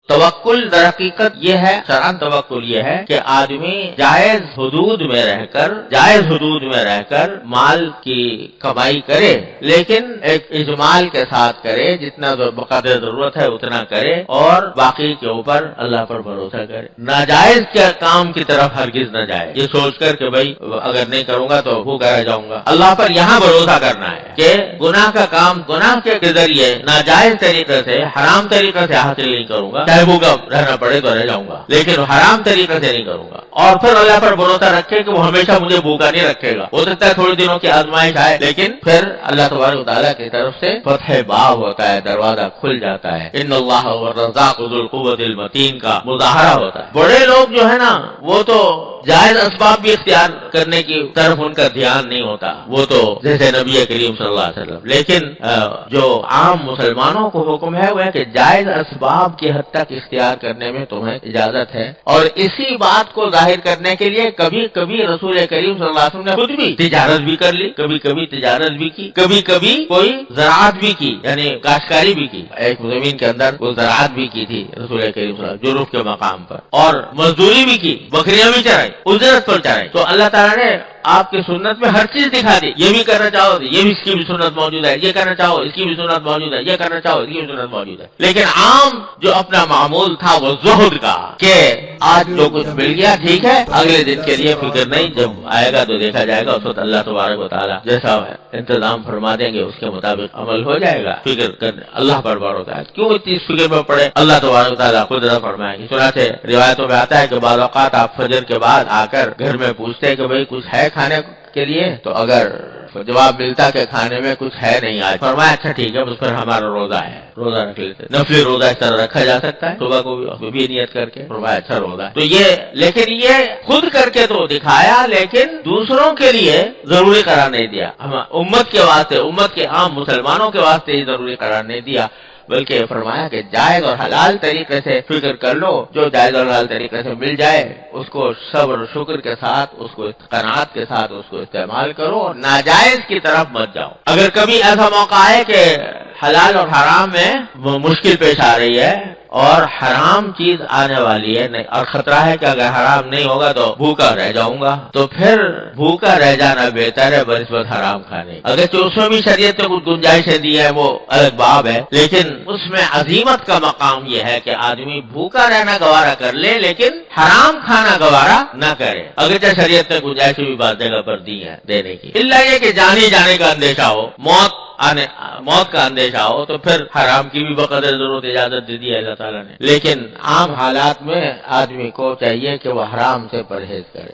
توکل در حقیقت یہ ہے، شرعاً توکل یہ ہے کہ آدمی جائز حدود میں رہ کر مال کی کمائی کرے، لیکن ایک اجمال کے ساتھ کرے، جتنا بقدر ضرورت ہے اتنا کرے، اور باقی کے اوپر اللہ پر بھروسہ کرے۔ ناجائز کے کام کی طرف ہرگز نہ جائے یہ سوچ کر کہ بھائی اگر نہیں کروں گا تو بھوکا رہ جاؤں گا۔ اللہ پر یہاں بھروسہ کرنا ہے کہ گناہ کا کام گناہ کے ذریعے ناجائز طریقے سے، حرام طریقے سے حاصل نہیں کروں گا، چاہے بھوکا رہنا پڑے تو رہ جاؤں گا، لیکن حرام طریقے سے نہیں کروں گا۔ اور پھر اللہ پر بھروسہ رکھے کہ وہ ہمیشہ مجھے بھوکا نہیں رکھے گا، ہو سکتا ہے تھوڑے دنوں کی آزمائش آئے، لیکن پھر اللہ تبارک و تعالیٰ کی طرف سے فتح باب ہوتا ہے، دروازہ کھل جاتا ہے۔ ان اللہ والرزاق ذو القوۃ المتین کا مظاہرہ ہوتا ہے۔ بڑے لوگ جو ہے نا وہ تو جائز اسباب بھی اختیار کرنے کی طرف ان کا دھیان نہیں ہوتا، وہ تو جیسے نبی کریم صلی اللہ علیہ وسلم، لیکن جو عام مسلمانوں کو حکم ہے وہ ہے کہ جائز اسباب کی حد تک اختیار کرنے میں تمہیں اجازت ہے۔ اور اسی بات کو ظاہر کرنے کے لیے کبھی کبھی رسول کریم صلی اللہ علیہ وسلم نے خود بھی تجارت بھی کر لی، کبھی تجارت بھی کی، کبھی کوئی زراعت بھی کی، یعنی کاشتکاری بھی کی، ایک زمین کے اندر وہ زراعت بھی کی تھی رسول کریم صلی اللہ علیہ وسلم جرف کے مقام پر، اور مزدوری بھی کی، بکریاں بھی چرائی، اجرت پر چرائی۔ تو اللہ تعالیٰ نے آپ کی سنت میں ہر چیز دکھا دی، یہ بھی کرنا چاہو یہ بھی، اس کی بھی سنت موجود ہے، یہ کرنا چاہو اس کی بھی سنت موجود ہے، یہ کرنا چاہو اس کی بھی سنت موجود ہے۔ لیکن عام جو اپنا معمول تھا وہ زہد کا، کہ آج جو کچھ مل گیا ٹھیک ہے، اگلے دن کے لیے فکر نہیں، جب آئے گا تو دیکھا جائے گا، اس وقت اللہ تبارک و تعالیٰ جیسا انتظام فرما دیں گے اس کے مطابق عمل ہو جائے گا۔ فکر کرنے اللہ پر بھروسہ ہے، کیوں اتنی فکر میں پڑے، اللہ تبارک و تعالیٰ خود نہ فرمائے گی۔ چنانچہ روایتوں میں آتا ہے کہ بعض اوقات آپ فجر کے بعد آ کر گھر میں پوچھتے ہیں کہ بھئی کچھ ہے کھانے کے لیے، تو اگر جواب ملتا کہ کھانے میں کچھ ہے نہیں آج، فرمایا اچھا ٹھیک ہے، اس پر ہمارا روزہ ہے، روزہ رکھ لیتے، نفلی روزہ اس طرح رکھا جا سکتا ہے، صبح کو بھی نیت کر کے، فرمایا اچھا روزہ ہے۔ تو یہ لیکن یہ خود کر کے تو دکھایا، لیکن دوسروں کے لیے ضروری قرار نہیں دیا، امت کے واسطے، امت کے عام مسلمانوں کے واسطے یہ ضروری قرار نہیں دیا، بلکہ فرمایا کہ جائز اور حلال طریقے سے فکر کر لو، جو جائز اور حلال طریقے سے مل جائے اس کو صبر و شکر کے ساتھ، اس کو قناعت کے ساتھ اس کو استعمال کرو، اور ناجائز کی طرف مت جاؤ۔ اگر کبھی ایسا موقع ہے کہ حلال اور حرام میں مشکل پیش آ رہی ہے اور حرام چیز آنے والی ہے، نہیں اور خطرہ ہے کہ اگر حرام نہیں ہوگا تو بھوکا رہ جاؤں گا، تو پھر بھوکا رہ جانا بہتر ہے بنسبت حرام کھانے۔ اگر اس میں بھی شریعت نے کچھ گنجائشیں دی ہے وہ الگ باب ہے، لیکن اس میں عظیمت کا مقام یہ ہے کہ آدمی بھوکا رہنا گوارا کر لے لیکن حرام کھانا گوارا نہ کرے، اگرچہ شریعت نے گنجائشیں بھی بعض جگہ پر دی ہیں دینے کی، الا یہ کہ جانے کا اندیشہ ہو، موت کا اندیشہ ہو، تو پھر حرام کی بھی بقدر ضرورت اجازت دے دی ہے اللہ تعالیٰ نے، لیکن عام حالات میں آدمی کو چاہیے کہ وہ حرام سے پرہیز کرے۔